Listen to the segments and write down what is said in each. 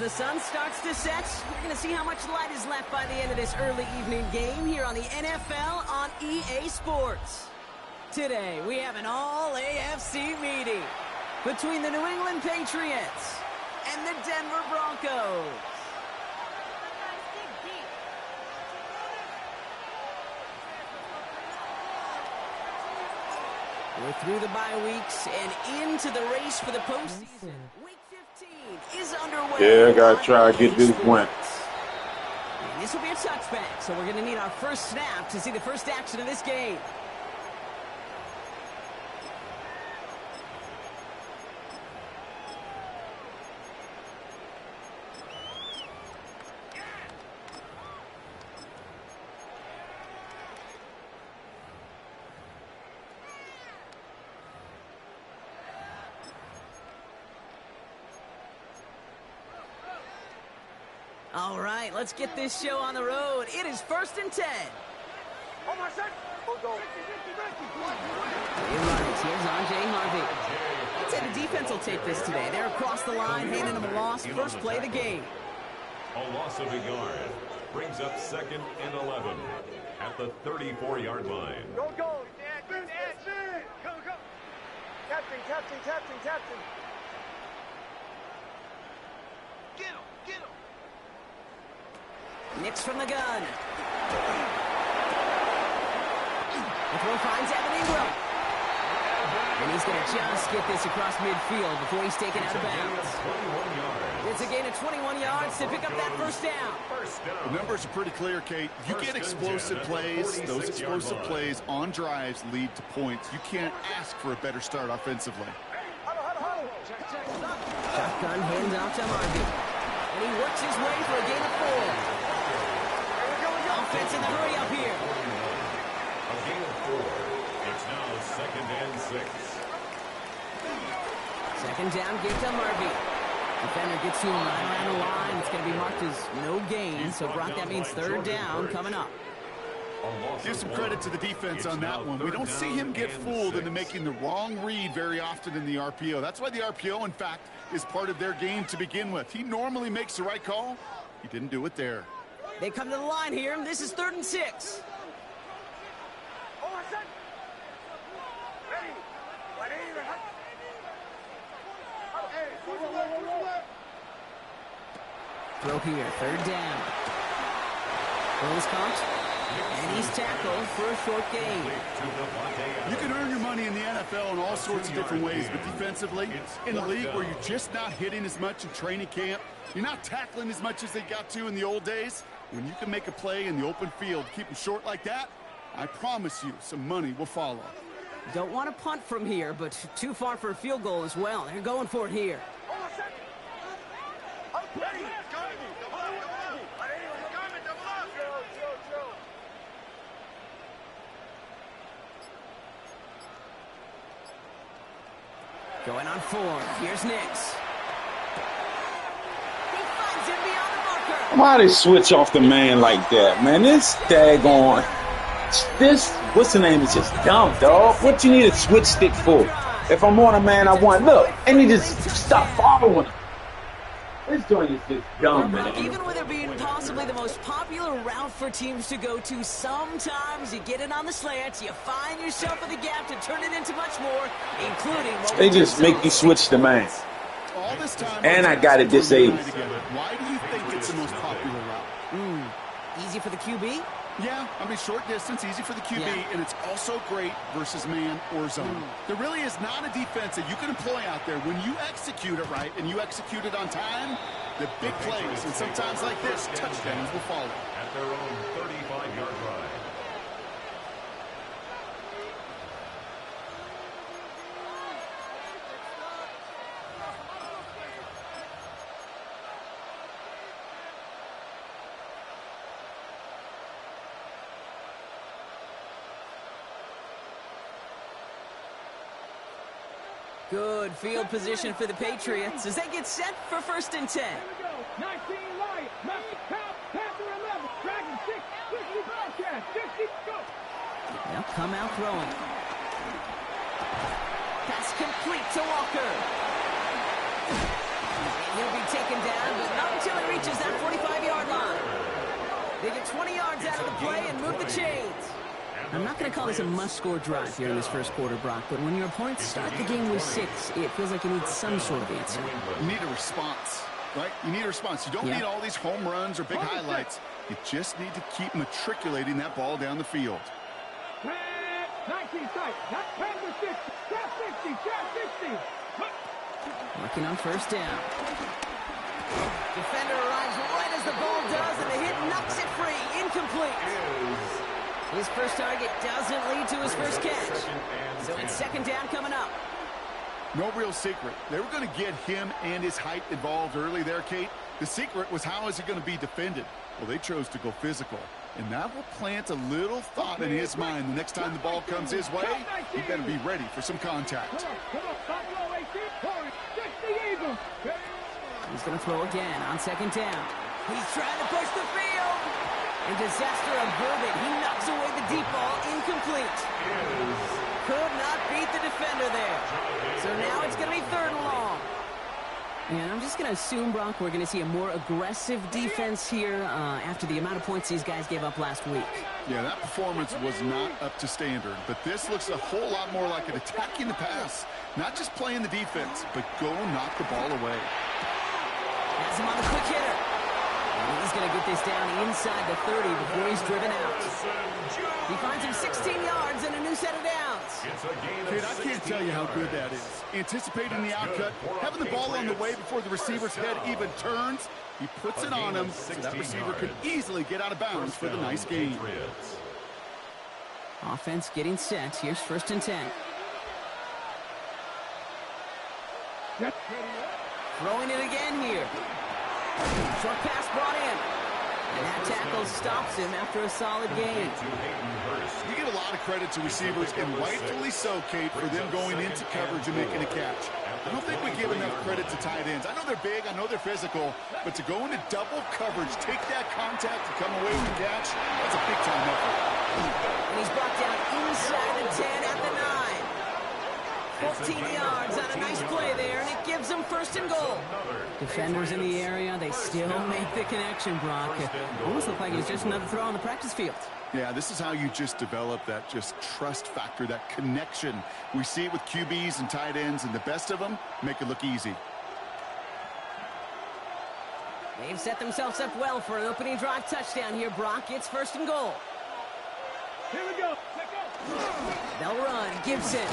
the sun starts to set, we're going to see how much light is left by the end of this early evening game here on the NFL on EA Sports. Today, we have an all-AFC meeting between the New England Patriots and the Denver Broncos. We're through the bye weeks and into the race for the postseason. Week 15 is underway. Yeah, I got to try to get this win. This will be a touchback, so we're going to need our first snap to see the first action of this game. All right, let's get this show on the road. It is 1st and 10. Oh, my son. Here's Andre Harvey. I'd say the defense will take this today. They're across the line, handing them a loss. First play of the game. A loss of a yard brings up 2nd and 11 at the 34-yard line. Go. Dad. Go. Captain. Get him. Nix from the gun. The throw finds Evan Ingram. And he's going to just get this across midfield before he's taken out of bounds. It's a gain of 21 yards to pick up that first down. The numbers are pretty clear, Kate. You get explosive plays. Those explosive plays on drives lead to points. You can't ask for a better start offensively. Shotgun hands off to Harvey. And he works his way for a gain of 4. Offense in the hurry up here. A gain of 4. It's now 2nd and 6. Second down, give to Harvey. Defender gets to him right around the line. It's going to be marked as no gain. So, Brock, that means 3rd down coming up. Give some credit to the defense on that one. We don't see him get fooled into making the wrong read very often in the RPO. That's why the RPO, in fact, is part of their game to begin with. He normally makes the right call. He didn't do it there. They come to the line here. This is 3rd and 6. Oh, my son. Ready. Throw here, 3rd down. Ball is caught. And he's tackled for a short gain. You can earn your money in the NFL in all sorts of different ways, but defensively, in a league where you're just not hitting as much in training camp, you're not tackling as much as they got to in the old days, when you can make a play in the open field, keep them short like that, I promise you some money will follow. Don't want to punt from here, but too far for a field goal as well. They're going for it here. Going on 4. Here's Nix. He finds him beyond the marker. Why they switch off the man like that, man? This daggone, what's the name? Is just dumb, dog. What you need a switch stick for? If I'm on a man, I want, look, and he just stop following him. This joint is just dumb, man. Even with it being possibly the most popular route for teams to go to, sometimes you get it on the slants, you find yourself in the gap to turn it into much more, including... They just make you switch the man. All this time, and I got it disabled. Why do you think it's the most popular route? Easy for the QB? Yeah, I mean, short distance, easy for the QB, and it's also great versus man or zone. There really is not a defense that you can employ out there. When you execute it right and you execute it on time, the big plays, and sometimes like this, touchdowns will follow. At their own 35-yard line. Good field position for the Patriots as they get set for 1st and 10. 19 right, Panther 11, Dragon 6, 60 broadcast, 60, go. They'll come out throwing. Pass complete to Walker. He'll be taken down, but not until he reaches that 45-yard line. They get 20 yards out of the play and move the chains. I'm not going to call this a must-score drive here in this first quarter, Brock, but when your opponents start the game with 6, it feels like you need some sort of answer. You need a response, right? You need a response. You don't need all these home runs or big highlights. You just need to keep matriculating that ball down the field. 19 tight. Not 10 to 60. Trap 60. Trap 60. Working on first down. Defender arrives right as the ball does, and the hit knocks it free. Incomplete. His first target doesn't lead to his first catch. So it's second down coming up. No real secret. They were going to get him and his height involved early there, Kate. The secret was how is it going to be defended? Well, they chose to go physical. And that will plant a little thought in his mind. The next time the ball comes his way, he better be ready for some contact. He's going to throw again on second down. He's trying to push the field. And disaster averted. He knocks away the deep ball. Incomplete. Could not beat the defender there. So now it's going to be third and long. And I'm just going to assume, Brock, we're going to see a more aggressive defense here after the amount of points these guys gave up last week. Yeah, that performance was not up to standard. But this looks a whole lot more like an attacking the pass. Not just playing the defense, but go knock the ball away. Has him on the quick hitter. And he's going to get this down inside the 30 before he's driven out. He finds him 16 yards and a new set of downs. Kid, I can't tell you how good that is. Anticipating the outcut, having the ball on the way before the receiver's head even turns. He puts it on him so that receiver could easily get out of bounds for the nice gain. Offense getting set. Here's first and 10. Throwing it again here. Short pass brought in. And that tackle stops him after a solid gain. You give a lot of credit to receivers, and rightfully so, Kate, for them going into coverage and making a catch. I don't think we give enough credit to tight ends. I know they're big, I know they're physical, but to go into double coverage, take that contact and come away with the catch, that's a big-time effort. And he's brought down inside the 10 at the 9. 14 yards on a nice play there, and it gives them first and goal. Defenders in the area, they still make the connection, Brock. It almost looked like it was just another throw on the practice field. Yeah, this is how you just develop that just trust factor, that connection. We see it with QBs and tight ends, and the best of them make it look easy. They've set themselves up well for an opening drive touchdown here, Brock. It's first and goal. Here we go. They'll run. Gibson.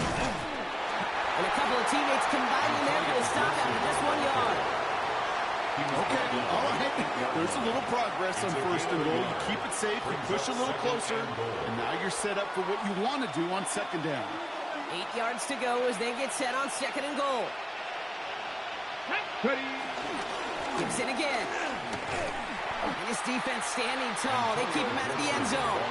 And a couple of teammates combining there for the stop after just 1 yard. Okay, all right. There's a little progress on first and goal. You keep it safe, you push a little closer, and now you're set up for what you want to do on second down. 8 yards to go as they get set on second and goal. Gibson again. And this defense standing tall. They keep him out of the end zone.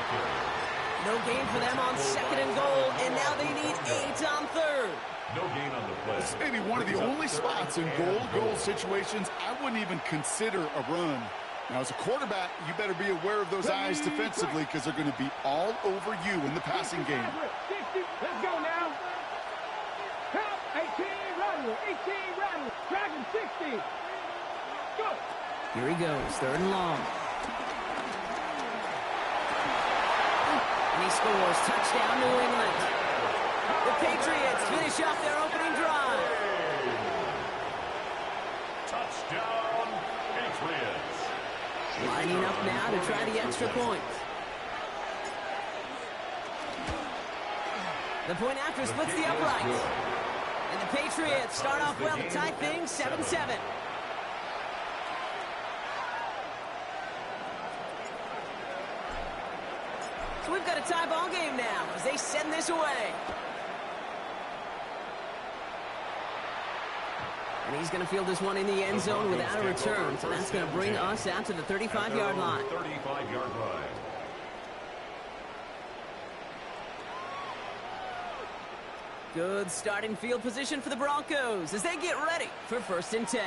No gain for them on second and goal, and now they need 8 on third. No gain on the play. This may be one of the only spots in goal situations I wouldn't even consider a run. Now, as a quarterback, you better be aware of those eyes defensively because they're going to be all over you in the passing game. 60. Let's go now. Count. 18 rattle. 18 rattle. Dragon 60. Go. Here he goes, third and long. And he scores. Touchdown, New England. The Patriots finish off their opening drive. Touchdown, Patriots. Lining up now to try the extra point. The point after splits the uprights. And the Patriots start off well to tie things 7-7. So we've got a tie ball game now as they send this away. And he's going to field this one in the end zone without a return. So that's going to bring us out to the 35-yard line. 35-yard line. Good starting field position for the Broncos as they get ready for first and 10.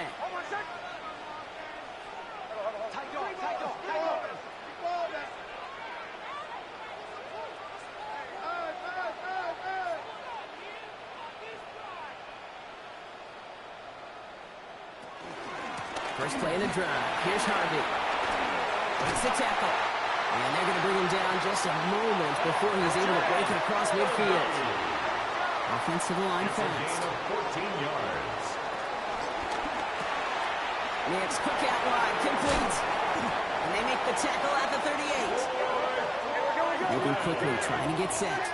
First play of the drive. Here's Harvey. Makes the tackle. And they're going to bring him down just a moment before he's able to break it across midfield. Offensive line fast. 14 yards. Next, quick out wide, complete. And they make the tackle at the 38. Moving quickly, trying to get set.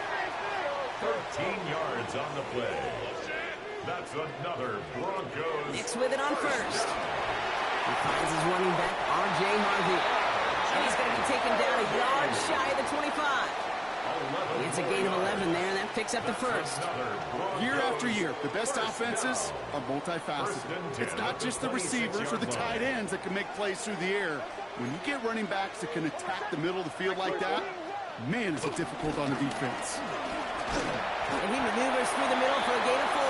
13 yards on the play. That's another Broncos. Nix with it on first. He finds his running back, R.J. Harvey. And he's going to be taken down a yard shy of the 25. It's a gain of 11 there, and that picks up the first. Year after year, the best offenses are multifaceted. It's not just the receivers or the tight ends that can make plays through the air. When you get running backs that can attack the middle of the field like that, man, is it difficult on the defense. And he maneuvers through the middle for a gain of 4.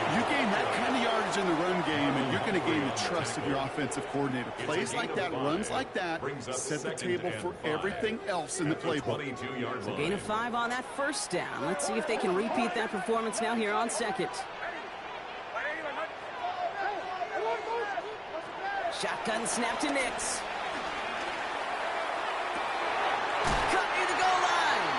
You gain that kind of yardage in the run game, and you're going to gain the trust of your offensive coordinator. Plays like that, runs like that, set the table for everything else in the playbook. So gain of 5 on that first down. Let's see if they can repeat that performance now here on second. Shotgun snap to Nix. Cut near the goal line.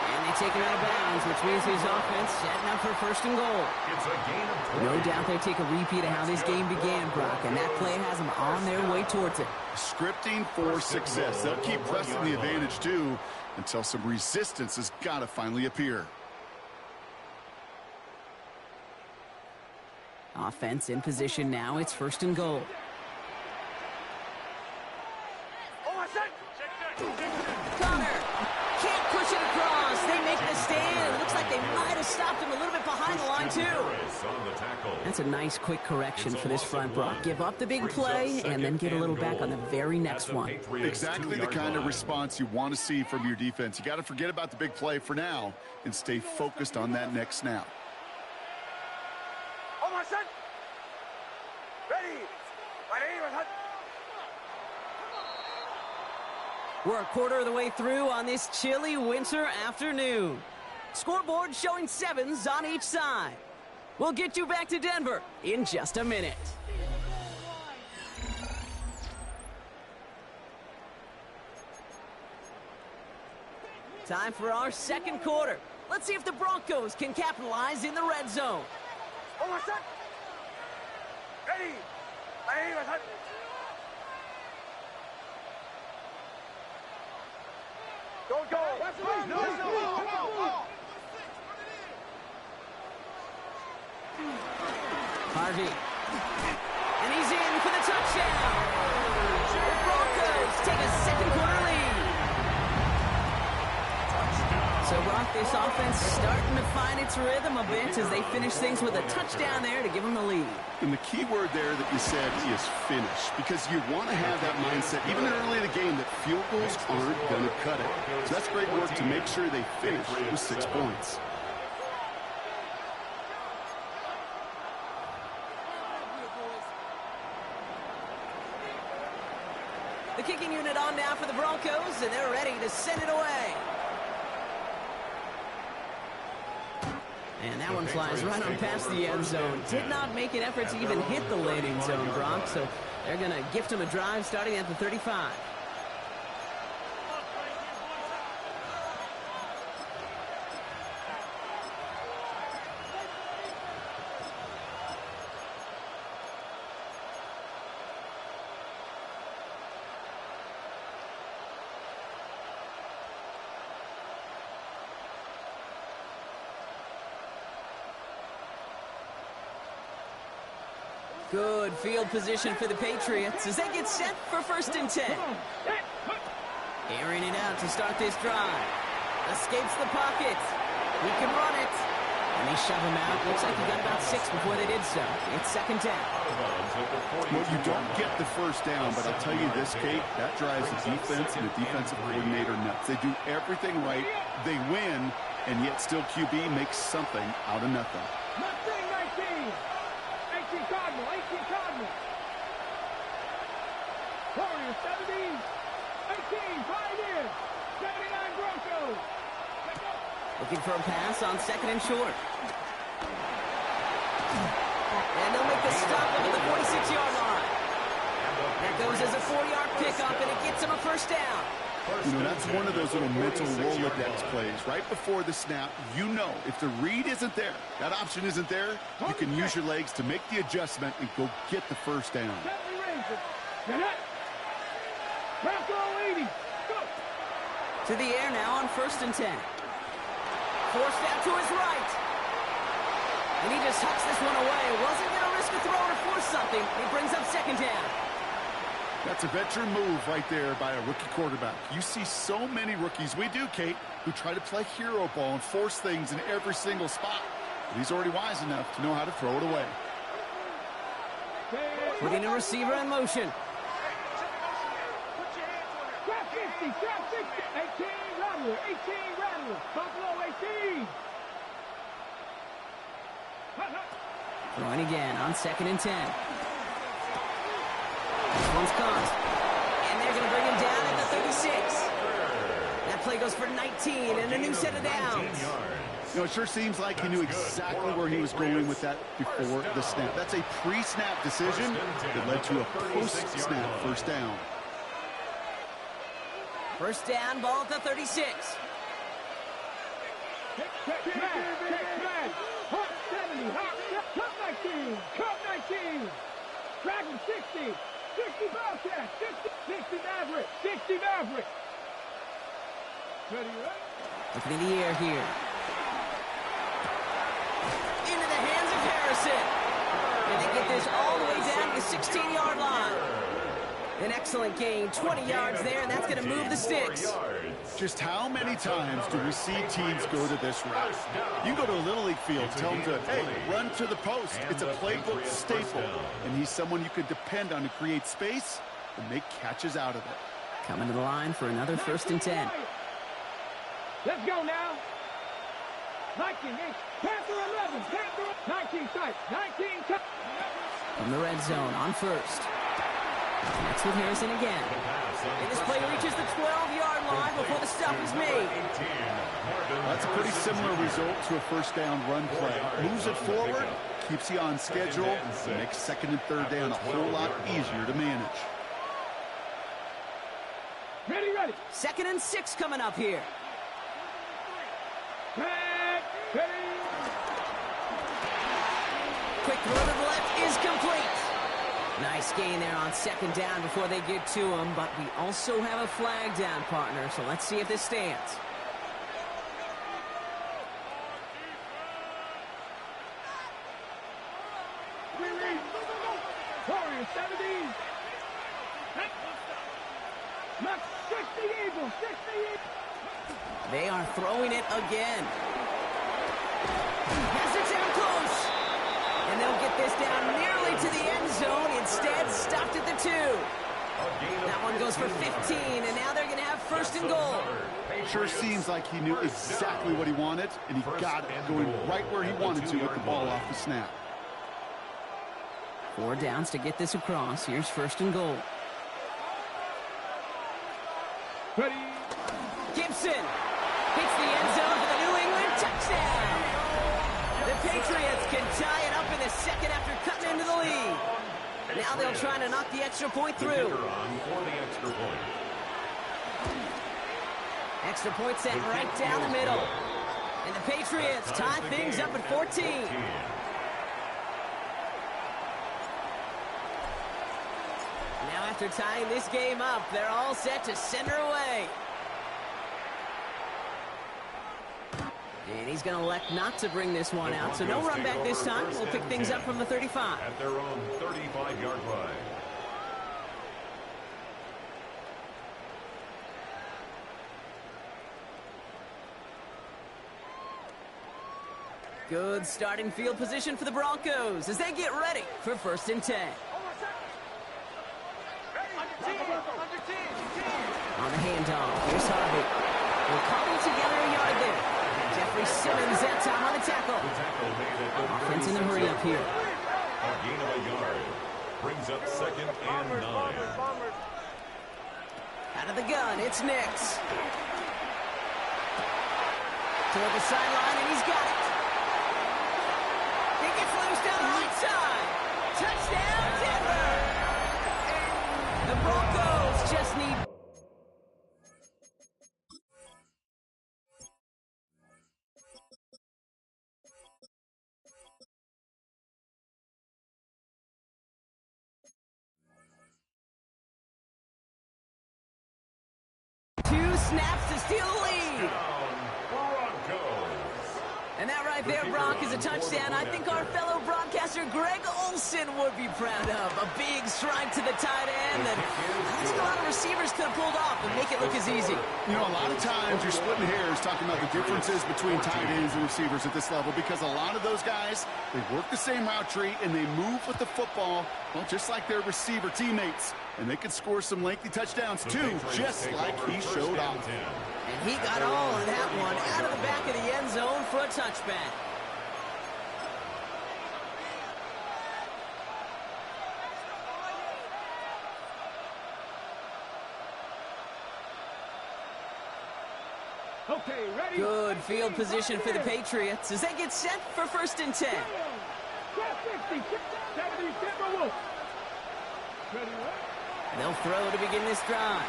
And they take him out of bounds, which means his offense setting up for first and goal. It's a gain of 20. No doubt they take a repeat of how this game began, Brock, and that play has them on their way towards it. Scripting for success. They'll keep pressing the advantage, too, until some resistance has got to finally appear. Offense in position now. It's first and goal. Connor can't push it across. They make the stand. It looks like they might have stopped him a little bit behind the line, too. That's a nice quick correction for this front, Brock. Give up the big play and then get a little back on the very next one. Exactly the kind of response you want to see from your defense. You got to forget about the big play for now and stay focused on that next snap. We're a quarter of the way through on this chilly winter afternoon. Scoreboard showing 7s on each side. We'll get you back to Denver in just a minute. Time for our second quarter. Let's see if the Broncos can capitalize in the red zone. Harvey. And he's in for the touchdown. The Broncos take a second quarter lead. So, Brock, this offense starting to find its rhythm a bit as they finish things with a touchdown there to give them the lead. And the key word there that you said is finish, because you want to have that mindset, even early in the game, that field goals aren't going to cut it. So that's great work to make sure they finish with 6 points. The kicking unit on now for the Broncos, and they're ready to send it away. And that one flies right on past the end zone. Did not make an effort to even hit the landing zone, Brock, so they're going to gift him a drive starting at the 35. Good field position for the Patriots as they get set for first and 10. Airing it out to start this drive. Escapes the pocket. He can run it. And they shove him out. Looks like he got about 6 before they did so. It's second down. Well, you don't get the first down, but I'll tell you this, Kate, that drives the defense and the defensive coordinator nuts. They do everything right. They win, and yet still QB makes something out of nothing. Warriors 70, 18, Pioneers, 79 Broncos. Looking for a pass on second and short. And they'll make the stop up at the 46-yard line. That goes as a 4-yard pickup, and it gets them a first down. You know, that's one of those little mental Rolodex plays. Right before the snap, you know if the read isn't there, that option isn't there, you can use your legs to make the adjustment and go get the first down. To the air now on 1st and 10. Forced out to his right. And he just hucks this one away. Wasn't going to risk a throw to force something. He brings up 2nd down. That's a veteran move right there by a rookie quarterback. You see so many rookies, we do, Kate, who try to play hero ball and force things in every single spot. But he's already wise enough to know how to throw it away. Putting a receiver in motion. Trap 50, trap 60, 18, Rattler, 18, Rattler, Buffalo 18. Throwing again on 2nd and 10. This one's caught. And they're going to bring him down at the 36. That play goes for 19 and a new set of downs. You know, it sure seems like he knew exactly where he was going with that before the snap. That's a pre-snap decision that led to a post-snap first down. First down, ball at the 36. Check man. Hot 70, hot, cut 19, cut 19. Dragon 60, 60 Bobcat, 60 Maverick, 60 Maverick. Ready, right? Looking in the air here. Into the hands of Harrison. And they get this all the way down to the 16-yard line. An excellent gain, 20 yards there, and that's going to move the sticks. Just how many times do we see teams go to this route? You go to a Little League field, tell them to, hey, run to the post. It's a playbook staple, and he's someone you can depend on to create space and make catches out of it. Coming to the line for another 1st and 10. Let's go now. 19, Panther 11, Panther 19 tight, 19 tight. From the red zone on 1st. That's with Harrison again. And this play reaches the 12-yard line before the stop is made. That's a pretty similar result to a first down run play. Moves it forward, keeps you on schedule, and makes 2nd and 3rd down a whole lot easier to manage. Ready. 2nd and 6 coming up here. Ready. Quick throw to the left is complete. Nice gain there on 2nd down before they get to him, but we also have a flag down, partner, so let's see if this stands. Warriors 70. 60 Eagles, 60 Eagles. They are throwing it again. Has it down close. And they'll get this down nearly to the end zone. Instead, stopped at the 2. That one goes for 15, and now they're going to have 1st and goal. Sure seems like he knew exactly what he wanted, and he got it going right where he wanted to with the ball off the snap. 4 downs to get this across. Here's 1st and goal. Ready. Gibson hits the end zone for the New England touchdown. The Patriots can tie it up in the 2nd after cutting into the lead. Now they'll try to knock the extra point through. Extra point set right down the middle. And the Patriots tie things up at 14. Now after tying this game up, they're all set to send her away. And he's going to elect not to bring this one out, so no run back this time. We'll pick things up from the 35. At their own 35-yard line. Good starting field position for the Broncos as they get ready for 1st and 10. On the handoff, here's Harvey. We're cobbled together a yard there. Jeffrey Simmons that time on the tackle. Offense in the hurry up here. A gain of a yard. Brings up 2nd and 9. Out of the gun, it's Nix. Toward the sideline, and he's got it. He gets loose down the right side. Touchdown, Denver. The Broncos just need... Two snaps to steal the lead. And that right there, Brock, is a touchdown I think our fellow broadcaster Greg Olson would be proud of. A big strike to the tight end that I think a lot of receivers could have pulled off and make it look as easy. You know, a lot of times you're splitting hairs talking about the differences between tight ends and receivers at this level because a lot of those guys, they work the same route tree and they move with the football, well, just like their receiver teammates. And they can score some lengthy touchdowns too, just like he showed off. And he got all of that one out of the back of the end zone for a touchback. Okay, ready? Good field position for the Patriots as they get set for 1st and 10. 60, 70, Timberwolves. Ready, They'll throw to begin this drive.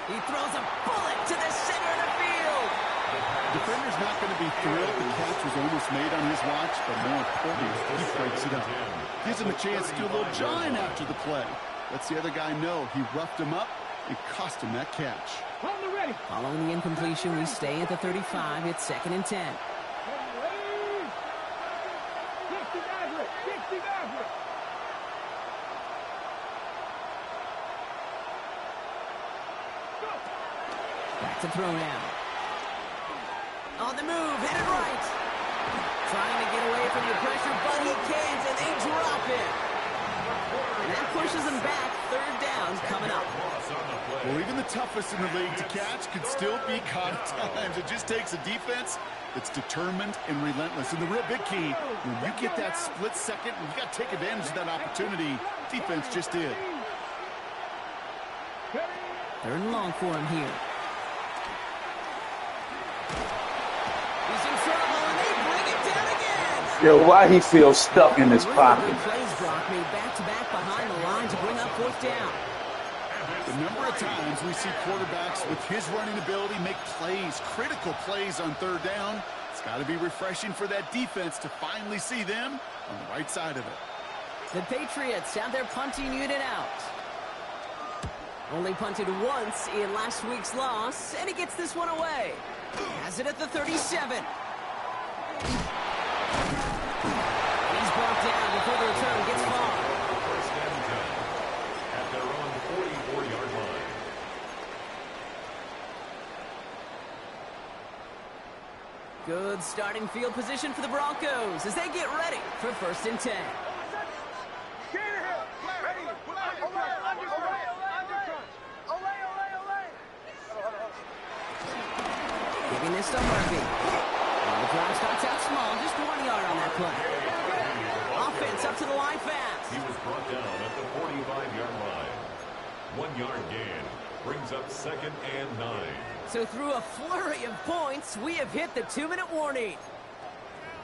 He throws a bullet to the center of the field. Defender's not going to be thrilled the catch was almost made on his watch, but more importantly, he breaks it up. Gives him a chance to do a little jawing after the play. Lets the other guy know he roughed him up and cost him that catch. on the ready. Following the incompletion, we stay at the 35. It's 2nd and 10. Ready. 60 Maverick, 60 Maverick. Back to throw now. On the move, headed right. Trying to get away from the pressure, but he can't, and they drop it. And that pushes him back. 3rd down coming up. Well, even the toughest in the league to catch can still be caught at times. It just takes a defense that's determined and relentless. And the real big key, when you get that split second, you got to take advantage of that opportunity. Defense just did. 3rd and long for him here. He's in trouble, and they bring it down again. Yo, why he feels stuck in his pocket? Good plays, Brock, made back-to-back behind the line to bring up 4th down. The number of times we see quarterbacks with his running ability make plays, critical plays on 3rd down, it's got to be refreshing for that defense to finally see them on the right side of it. The Patriots have their punting unit out. Only punted once in last week's loss, and he gets this one away. Has it at the 37. He's brought down before the return gets far. 1st and 10 at their own 44-yard line. Good starting field position for the Broncos as they get ready for 1st and 10. Giving this to Harvey. The drive starts out small, just 1 yard on that play. Offense up to the line fast. He was brought down at the 45-yard line. 1 yard gain brings up 2nd and 9. So through a flurry of points, we have hit the 2-minute warning.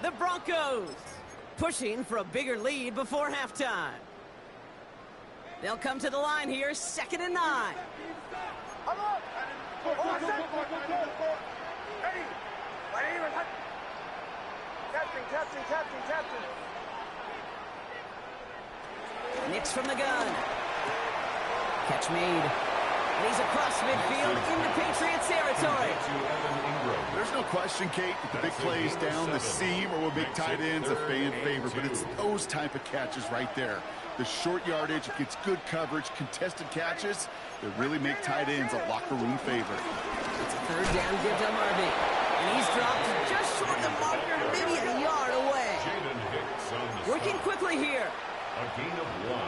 The Broncos pushing for a bigger lead before halftime. They'll come to the line here, 2nd and 9. Nix from the gun. Catch made. And he's across midfield into Patriots territory. There's no question, Kate, that the big plays down the seam or will make tight ends a fan favorite, but it's those type of catches right there. The short yardage, it gets good coverage, contested catches that really make tight ends a locker room favorite. It's a 3rd down give to Harvey. And he's dropped just short of the marker, maybe a yard away. Working quickly here. A gain of 1.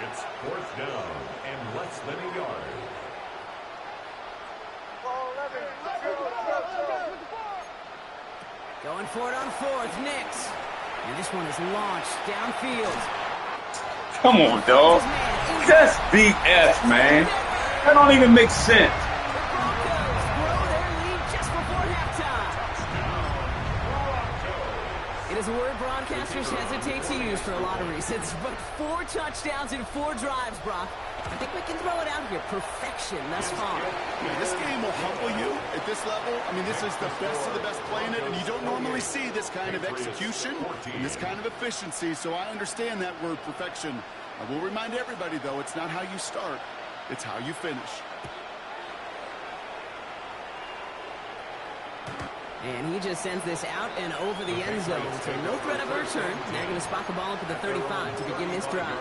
It's 4th down and less than a yard. Going for it on 4th, Nix. And this one is launched downfield. Come on, dog. Just BS, man. That don't even make sense. The Broncos grow their lead just before halftime. It is a word, Bron, broadcasters hesitate to use for a lot of reasons, but 4 touchdowns in 4 drives, Brock. I think we can throw it out here. Perfection thus far. Yeah, this game will humble you at this level. I mean, this is the best of the best playing it, and you don't normally see this kind of execution and this kind of efficiency, so I understand that word perfection. I will remind everybody, though, it's not how you start, it's how you finish. And he just sends this out and over the end zone. So no threat of a return. Now going to spot the ball up at the 35 to begin this drive.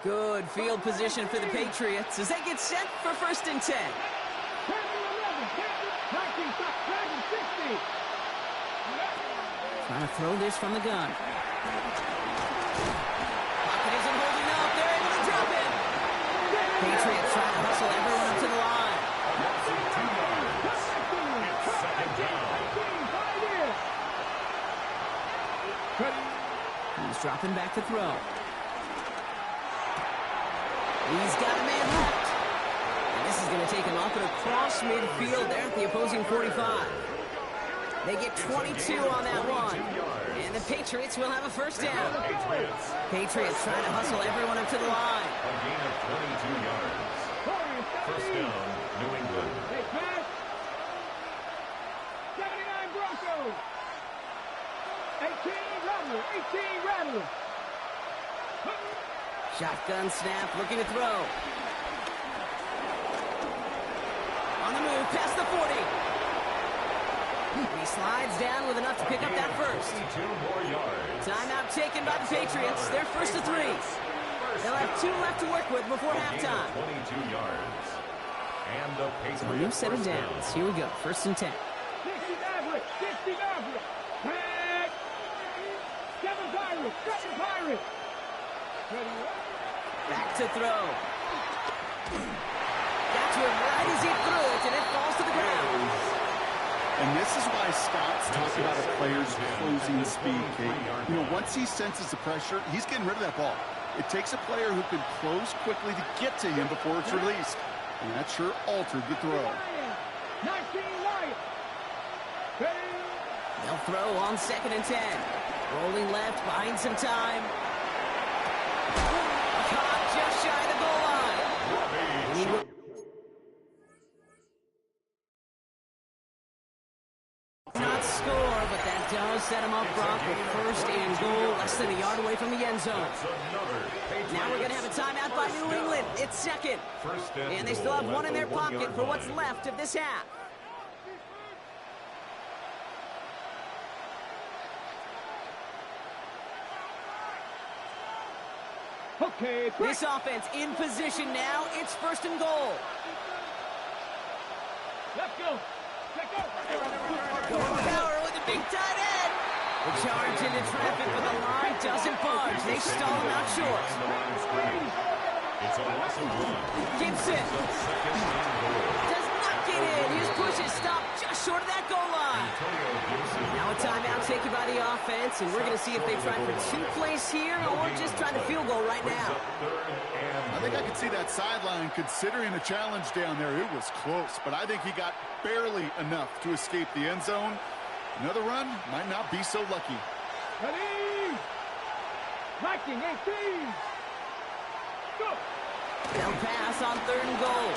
Good field position for the Patriots as they get set for 1st and 10. Trying to throw this from the gun. Pocket isn't holding up. They're able to drop it. Patriots trying to hustle everyone up to the line. He's dropping back to throw. He's got a man left. And this is going to take him off and across midfield there at the opposing 45. They get 22 on that one. And the Patriots will have a 1st down. Patriots trying to hustle everyone up to the line. A gain of 22 yards. 1st down, New England. 79 Broncos. 18 Rattler. Shotgun snap, looking to throw. On the move, past the 40. He slides down with enough to pick up that 1st. 2 more yards. Timeout taken by the Patriots. They're 1st to 3. They'll have 2 left to work with before halftime. 22 yards. And the Patriots. So a new set of downs. Here we go. 1st and 10. 60 Maverick. 60 Maverick. Tag. 7 Pirates. Back to throw. Got to him right as he threw it, and it falls to the ground. And this is why Scott's talking about a player's closing speed, Kate. You know, once he senses the pressure, he's getting rid of that ball. It takes a player who can close quickly to get to him before it's released. And that sure altered the throw. 19 Lions. They'll throw on 2nd and 10. Rolling left, buying some time. Caught just shy of the goal line. Not score, but that does set him up, Brock, with 1st and goal, less than a yard away from the end zone. Now we're going to have a timeout by New England. It's 2nd. And they still have 1 in their pocket for what's left of this half. Okay, This offense in position now. It's 1st and goal. Let's go. Going power with a big tight end. The charge into traffic, but the line doesn't budge. They stall him out short. It's a loss of 1. Gibson does not get in. His push is stopped just short of that goal line. Now a timeout taken by the offense, and we're going to see if they try for 2 plays here or just try the field goal right now. I think I could see that sideline considering the challenge down there. It was close, but I think he got barely enough to escape the end zone. Another run might not be so lucky. Ready. Viking 18. Go. They'll pass on 3rd and goal.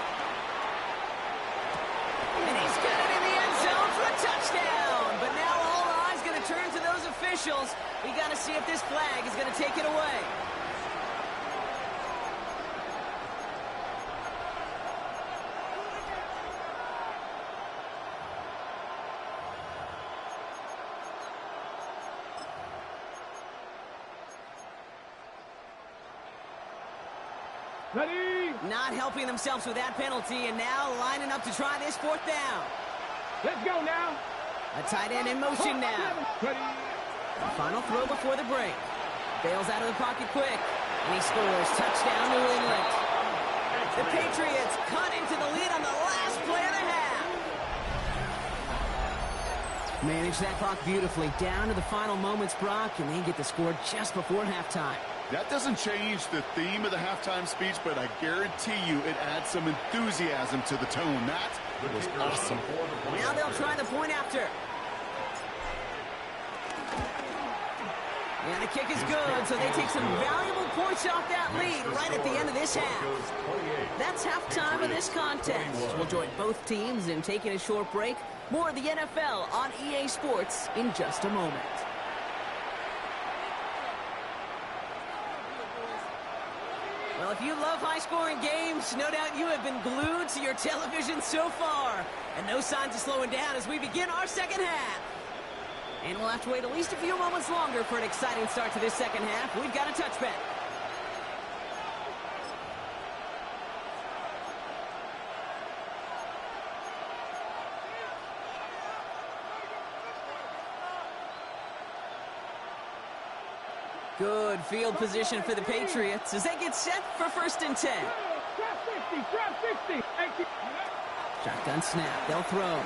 And he's got it in the end zone for a touchdown. But now all eyes going to turn to those officials. We got to see if this flag is going to take it away. Ready. Not helping themselves with that penalty, and now lining up to try this 4th down. Let's go now. A tight end in motion now. Ready. Final throw before the break. Bails out of the pocket quick, and he scores. Touchdown, New England. The Patriots cut into the lead on the last play of the half. Manage that clock beautifully down to the final moments, Brock, and they get the score just before halftime. That doesn't change the theme of the halftime speech, but I guarantee you it adds some enthusiasm to the tone. That was awesome. Now they'll try the point after. And the kick is good, so they take some valuable points off that lead right at the end of this half. That's halftime of this contest. We'll join both teams in taking a short break. More of the NFL on EA Sports in just a moment. Well, if you love high-scoring games, no doubt you have been glued to your television so far. And no signs of slowing down as we begin our second half. And we'll have to wait at least a few moments longer for an exciting start to this second half. We've got a touchback. Good field position for the Patriots as they get set for 1st and 10. Drop 60. Shotgun snap. They'll throw.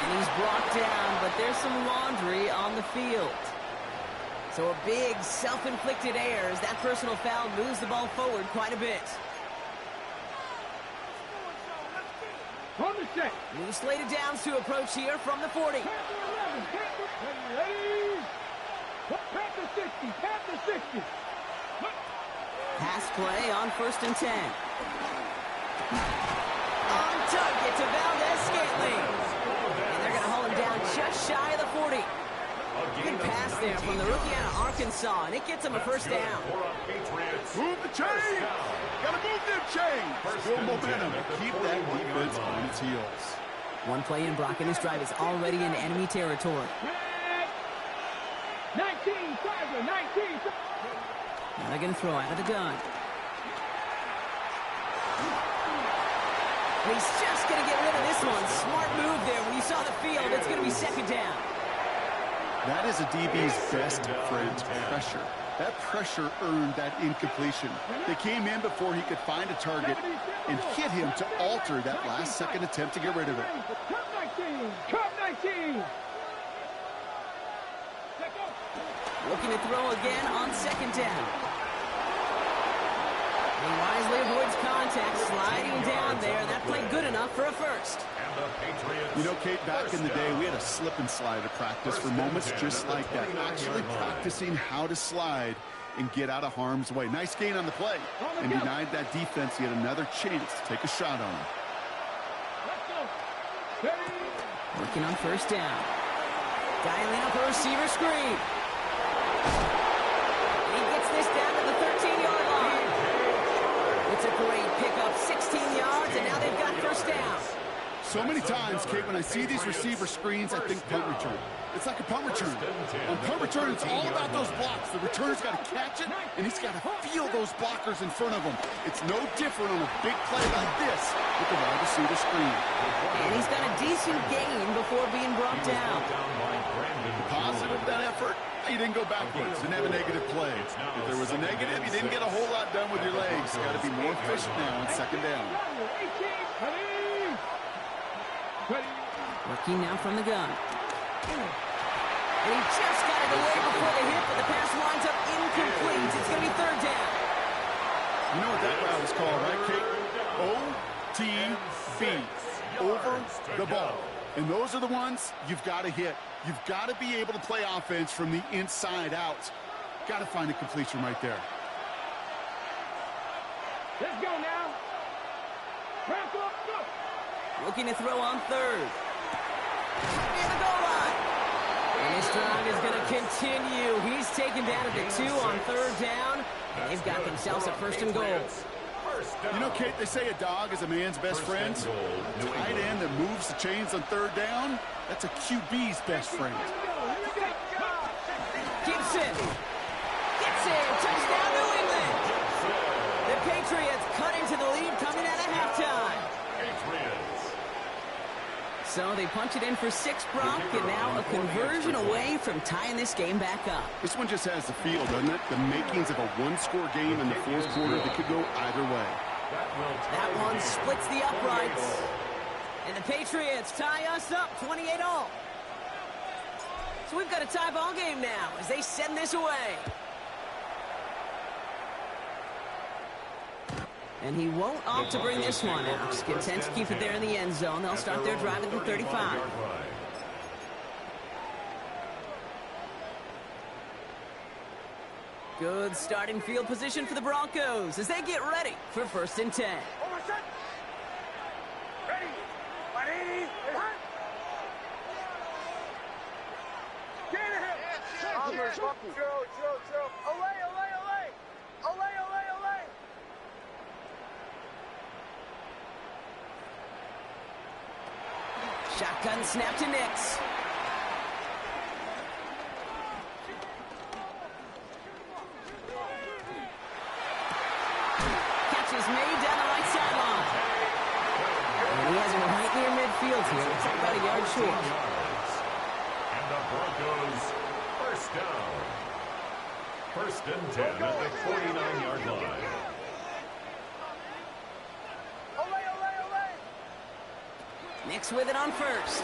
And he's brought down, but there's some laundry on the field. So a big self-inflicted error as that personal foul moves the ball forward quite a bit. On the set. New slated downs to approach here from the 40. Panther 60. Panther 60. Pass play on 1st and 10. On target to Valdez-Scantling. And they're going to hold him down just shy of the 40. Good pass there from the rookie out of Arkansas, and it gets him a 1st down. Move the chain. Got to move them chains. Build momentum. Keep that defense on its heels. One play in, Brock, and this drive is already in enemy territory. 19, Tiger, 19. Now they're going to throw out of the gun. And he's just going to get rid of this one. Smart move there. When you saw the field, it's going to be 2nd down. That is a DB's best friend, pressure. That pressure earned that incompletion. They came in before he could find a target and hit him to alter that last-second attempt to get rid of it. Cup 19. Cup 19. Looking to throw again on 2nd down. He wisely avoids contact, sliding down there. That played good enough for a 1st. You know, Kate, back in the day, we had a slip and slide at practice for moments just like that. Actually practicing how to slide and get out of harm's way. Nice gain on the play. And denied that defense yet another chance to take a shot on him. Working on 1st down. Dialing up a receiver screen. He gets this down to the 13-yard line. It's a great pickup, 16 yards, and now they've got 1st down. So many times, Kate, when I see these receiver screens, I think punt return. It's like a punt return. On punt return, it's all about those blocks. The returner's got to catch it, and he's got to feel those blockers in front of him. It's no different on a big play like this with the wide receiver screen. And he's got a decent gain before being brought down. The positive of that effort, he didn't go backwards, didn't have a negative play. If there was a negative, you didn't get a whole lot done with your legs. Got to be more efficient now on 2nd down. Working now from the gun. And he just got it away before the hit, but the pass winds up incomplete. It's going to be 3rd down. You know what that route is called, right, Kate? OTB. Over the ball. And those are the ones you've got to hit. You've got to be able to play offense from the inside out. Got to find a completion right there. Let's go now. Back up, go. Looking to throw on 3rd. Near the goal line. And this drive is going to continue. He's taken down at the 2 on 3rd down. And they've got themselves a 1st and goal. You know, Kate, they say a dog is a man's best friend. A tight end that moves the chains on 3rd down, that's a QB's best friend. Gibson gets it. Touchdown, New England. The Patriots cutting to the lead coming out of halftime. So they punch it in for 6, Brock, and now a conversion away from tying this game back up. This one just has the feel, doesn't it? The makings of a one-score game in the 4th quarter that could go either way. That one splits the uprights. And the Patriots tie us up 28-all. So we've got a tie ball game now as they send this away. And he won't opt to bring this one out. Just content to keep it there in the end zone. They'll start their drive at the 35. Good starting field position for the Broncos as they get ready for 1st and 10. Ready. 180. Get it. Bombers. Drill. Olay. Shotgun snap to Nix. Catch is made down the right sideline. And he has him right near midfield here. It's about a yard short. And the Broncos, 1st down. 1st and 10 at the 49-yard line. Nix with it on 1st.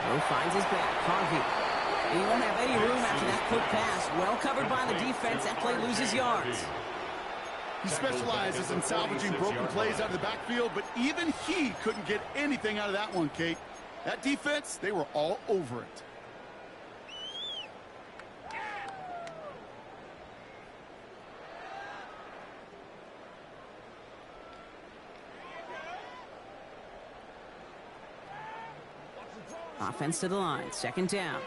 Mo finds his back. Harvey. He won't have any room after that quick pass. Well covered by the defense. That play loses yards. He specializes in salvaging broken plays out of the backfield, but even he couldn't get anything out of that one, Kate. That defense, they were all over it. Offense to the line. 2nd down.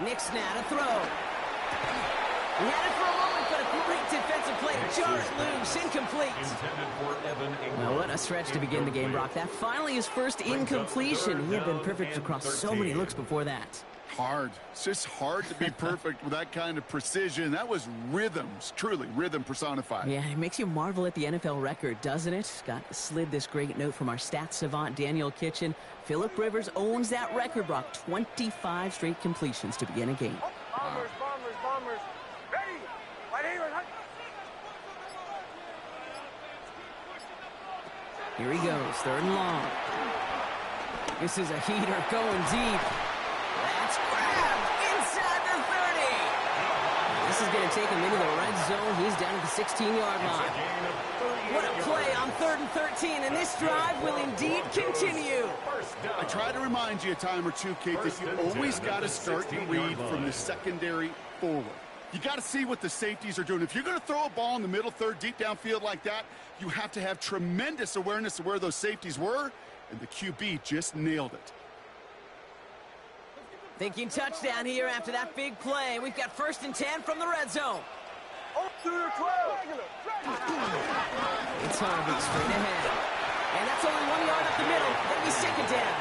Nix now to throw. He had it for a moment, but a great defensive play. Jars loose, incomplete. Intended for Evan Ingram. Well, what a stretch to begin the game, Brock. That finally his first incompletion. He had been perfect across so many looks before that. Hard. It's just hard to be perfect with that kind of precision. That was rhythms, truly rhythm personified. Yeah, it makes you marvel at the NFL record, doesn't it? Got slid this great note from our stats savant, Daniel Kitchen. Phillip Rivers owns that record, Brock. 25 straight completions to begin a game. Bombers. Ready. 180. Here he goes, 3rd and long. This is a heater going deep. That's grabbed inside the 30. This is going to take him into the red zone. He's down at the 16-yard line. What a play on 3rd and 13, and this drive will indeed continue. I try to remind you a time or two, Kate, that you always got to start your read from the secondary forward. You got to see what the safeties are doing. If you're going to throw a ball in the middle third, deep downfield like that, you have to have tremendous awareness of where those safeties were, and the QB just nailed it. Thinking touchdown here after that big play. We've got 1st and 10 from the red zone. It's Harvey straight ahead. And that's only 1 yard up the middle. That'll be 2nd down.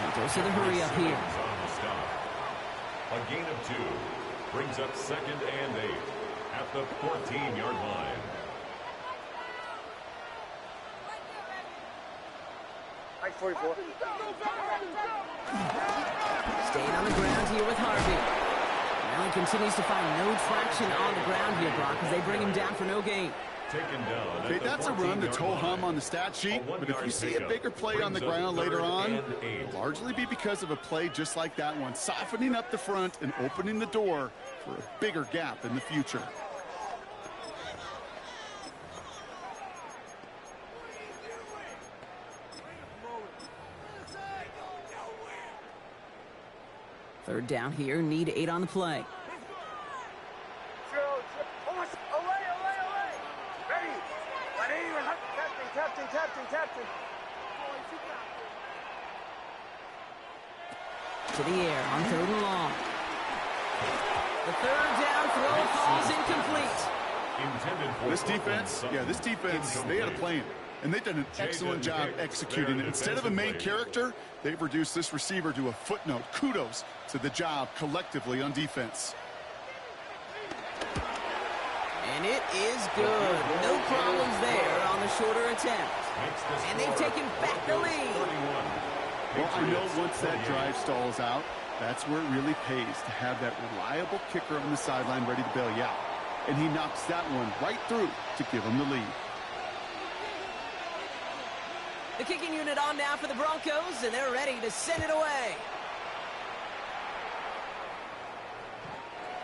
And goes to the hurry up here. A gain of 2 brings up 2nd and 8 at the 14-yard line. Like 44. Staying on the ground here with Harvey. Now he continues to find no traction on the ground here, Brock, as they bring him down for no gain. Taken down. Okay, that's a run to toe-hum on the stat sheet, but if you see a bigger play on the ground later on, it'll largely be because of a play just like that one, softening up the front and opening the door for a bigger gap in the future. Third down here, need 8 on the play. To the air on 3rd and long. The 3rd down throw falls incomplete. This defense, they had a plan. And they've done an excellent job executing it. Instead of a main character, they've reduced this receiver to a footnote. Kudos to the job collectively on defense. And it is good. No problems there on the shorter attempt. And they've taken back the lead. Well, I know once that drive stalls out, that's where it really pays to have that reliable kicker on the sideline ready to bail you out. And he knocks that one right through to give him the lead. The kicking unit on now for the Broncos, and they're ready to send it away.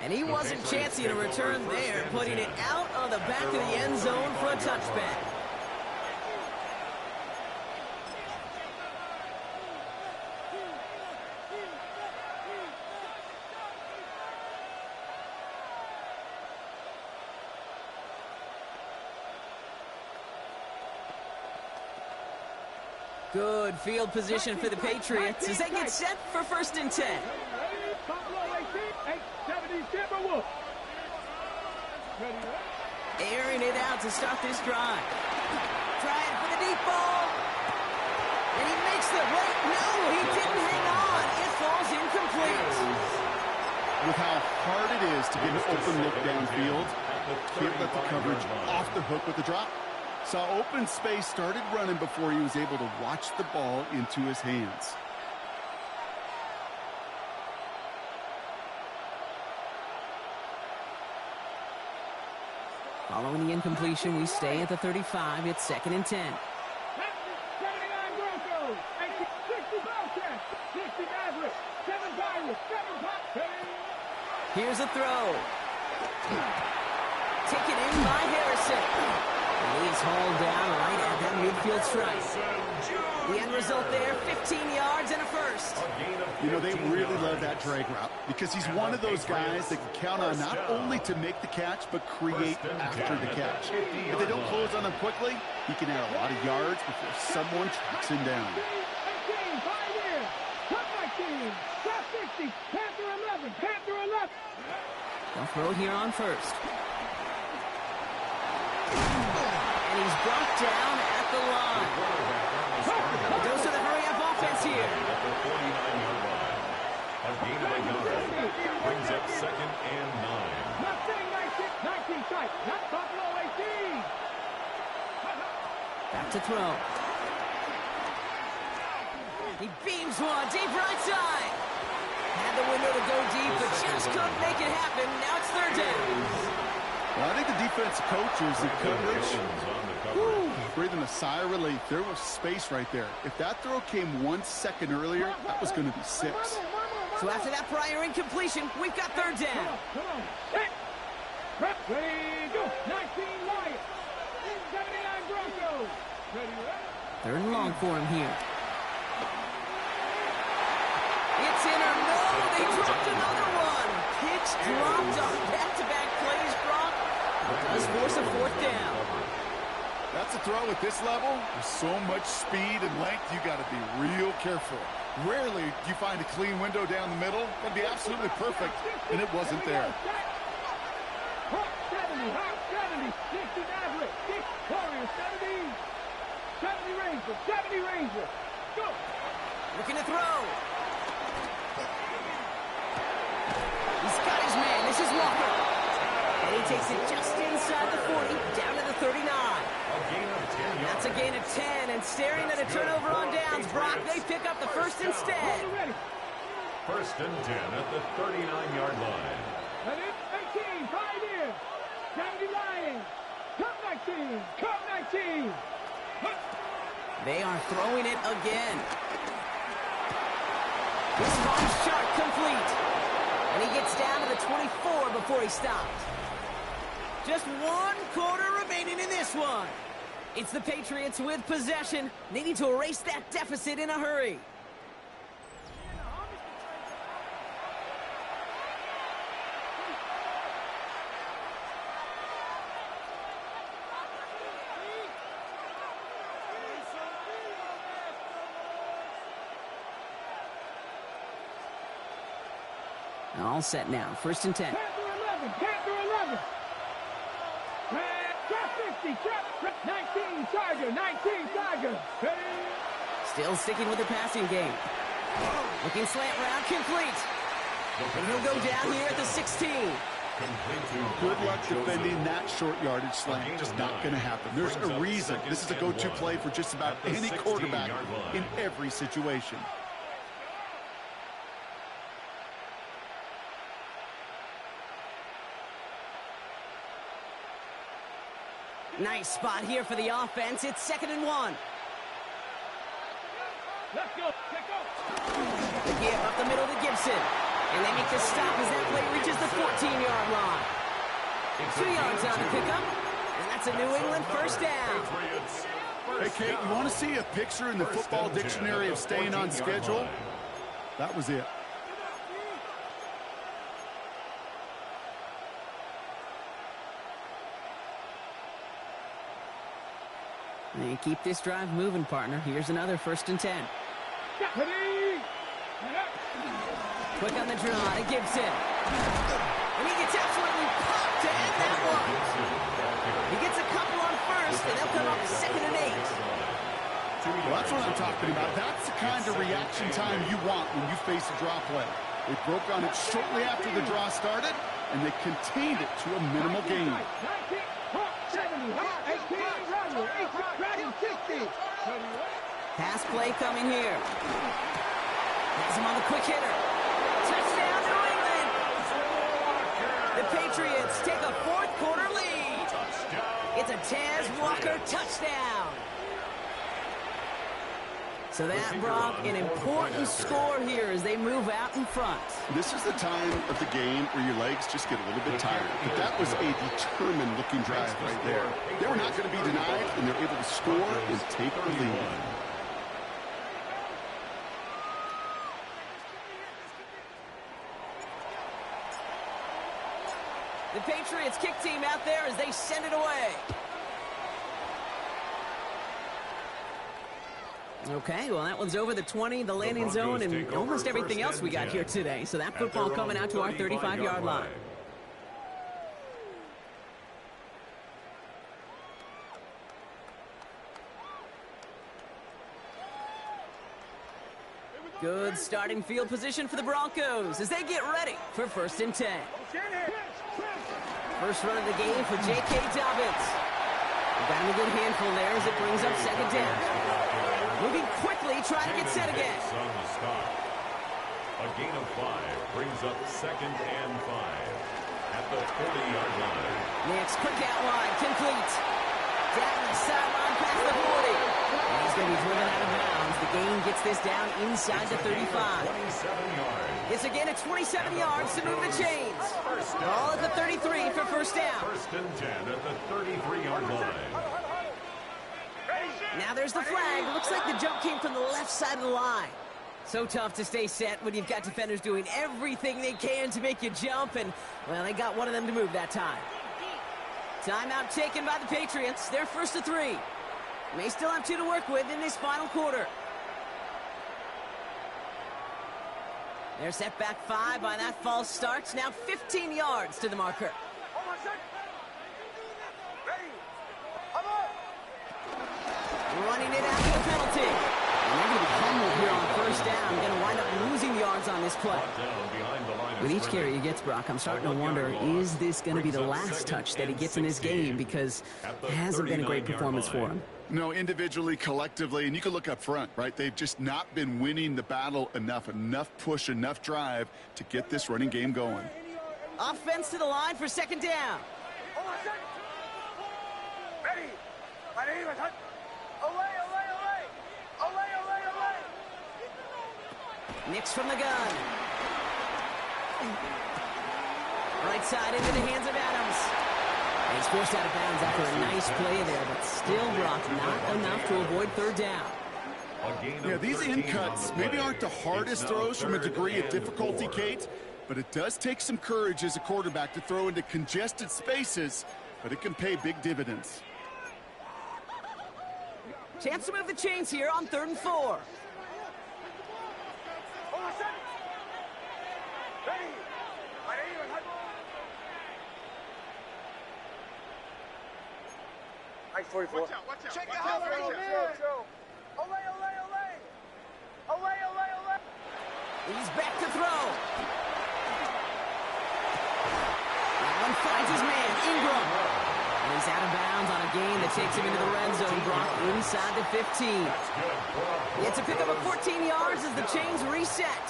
And he wasn't chancing a return there, putting it out on the back of the end zone for a touchback. Good field position for the Patriots as they get set for 1st and 10. Airing it out to start this drive. Trying for the deep ball. And he makes the wait. No, he didn't hang on. It falls incomplete. With how hard it is to get an open look downfield, can't let the coverage off the hook with the drop. Saw open space, started running before he was able to watch the ball into his hands. Following the incompletion, we stay at the 35. It's 2nd and 10. 79 Broncos, 60 Bobcats, 60 Mavericks, 7 Pirates, 7 Pop. Here's a throw. Taken in by Harrison. And he's hauled down right at that midfield stripe. The end result there, 15 yards and a first. You know, they really love that drag route because he's one of those guys that can count on not only to make the catch, but create after the catch. If they don't close on him quickly, he can add a lot of yards before someone tracks him down. They'll throw here on 1st. And he's brought down at the line. It goes to the hurry-up offense here. A gain of a yard. Brings up 2nd and 9. 19 sight, not Buffalo 18. Back to throw. He beams one deep right side. Had the window to go deep, but just couldn't make it happen. Now it's 3rd down. Well, I think the defense coaches in coverage, breathing a sigh of relief. There was space right there. If that throw came 1 second earlier, that was going to be 6. So after that prior incompletion, we've got 3rd down. Come on. Set. Prep. Ready, go. 19 Lions. 79 Broncos. Ready, 3rd and long for him here. It's in or no. They dropped another one. Pitch dropped on back-to-back plays, Brock. Does force a 4th down. That's a throw at this level. There's so much speed and length, you got to be real careful. Rarely do you find a clean window down the middle. That'd be absolutely perfect, and it wasn't there. Hawk 70, Hawk 70, 60 Maverick, 6 Warriors, 70, 70 Rangers, 70 Rangers. Go. Looking to throw. He's got his man. This is Walker. And he takes it just inside the 40, down to the 39. That's a gain of 10, and staring at a turnover on downs, Brock, they pick up the 1st instead. 1st and 10 at the 39-yard line. 18, 5 in, 70 Lions, come 19, come 19. They are throwing it again. This one's shot complete. And he gets down to the 24 before he stopped. Just 1 quarter remaining in this one. It's the Patriots with possession, needing to erase that deficit in a hurry. All set now, 1st and 10. Panther 11, Panther 11. Trap 50, trap 19, Tiger, 19, Tiger. Still sticking with the passing game. Looking slant route, complete. And he'll go down here at the 16. Good luck defending that short yardage slant. Just not going to happen. There's a reason this is a go-to play for just about any quarterback in every situation. Nice spot here for the offense. It's 2nd and 1. Let's go. Let's go. The give up the middle to Gibson. And they make the stop as that play reaches the 14-yard line. 2 yards on the pickup. And that's a New England first down. Hey, Kate, you want to see a picture in the football dictionary of staying on schedule? That was it. They keep this drive moving, partner. Here's another 1st and 10. Quick on the draw to Gibson. And he gets absolutely popped to end that one. He gets a couple on 1st, and they'll come up 2nd and 8. Well, that's what I'm talking about. That's the kind of reaction time you want when you face a draw play. They broke on it shortly after the draw started, and they contained it to a minimal gain. 19, 70, 18, 60. Pass play coming here. Has him on the quick hitter. Touchdown, New England! The Patriots take a 4th quarter lead. It's a Taz Walker touchdown. So that brought an important score here as they move out in front. This is the time of the game where your legs just get a little bit tired. But that was a determined-looking drive right there. They were not going to be denied, and they're able to score and take the lead. The Patriots kick team out there as they send it away. Okay, well, that one's over the 20, the landing zone, and almost everything else we got here today. So that football coming out to our 35-yard line. Good starting field position for the Broncos as they get ready for 1st and 10. First run of the game for J.K. Dobbins. Got him a good handful there as it brings up 2nd down. Moving quickly, trying to get set again. A gain of 5 brings up 2nd and 5 at the 40-yard line. Next, quick out wide, complete. Down the sideline past the 40. And he's going to be driven out of bounds. The gain gets this down inside the 35. 27 yards. It's again at 27 yards to move the chains. Ball at the 33 for 1st down. 1st and 10 at the 33-yard line. Now there's the flag. Looks like the jump came from the left side of the line. So tough to stay set when you've got defenders doing everything they can to make you jump, and, well, they got one of them to move that time. Timeout taken by the Patriots. They're 1st to 3. May still have 2 to work with in this final quarter. They're set back 5 by that false start. Now 15 yards to the marker. Running it after the penalty. And they're going to be humbled here on 1st down. Going to wind up losing yards on this play. With each carry he gets, Brock, I'm starting to wonder, is this going to be the last touch that he gets in this game? Because it hasn't been a great performance for him. No, individually, collectively, and you can look up front, right? They've just not been winning the battle enough push, enough drive to get this running game going. Offense to the line for 2nd down. Nix from the gun. Right side into the hands of Adams. And he's forced out of bounds after a nice play there, but still, Brock, not enough to avoid 3rd down. Yeah, these in cuts maybe aren't the hardest throws from a degree of difficulty, Kate, but it does take some courage as a quarterback to throw into congested spaces, but it can pay big dividends. Chance to move the chains here on 3rd and 4. Watch out, watch out. Check the house right there. He's back to throw. Allen finds his man, Ingram. And he's out of bounds on a gain that takes him into the red zone, Brock, inside the 15. It's a pickup of 14 yards as the chains reset.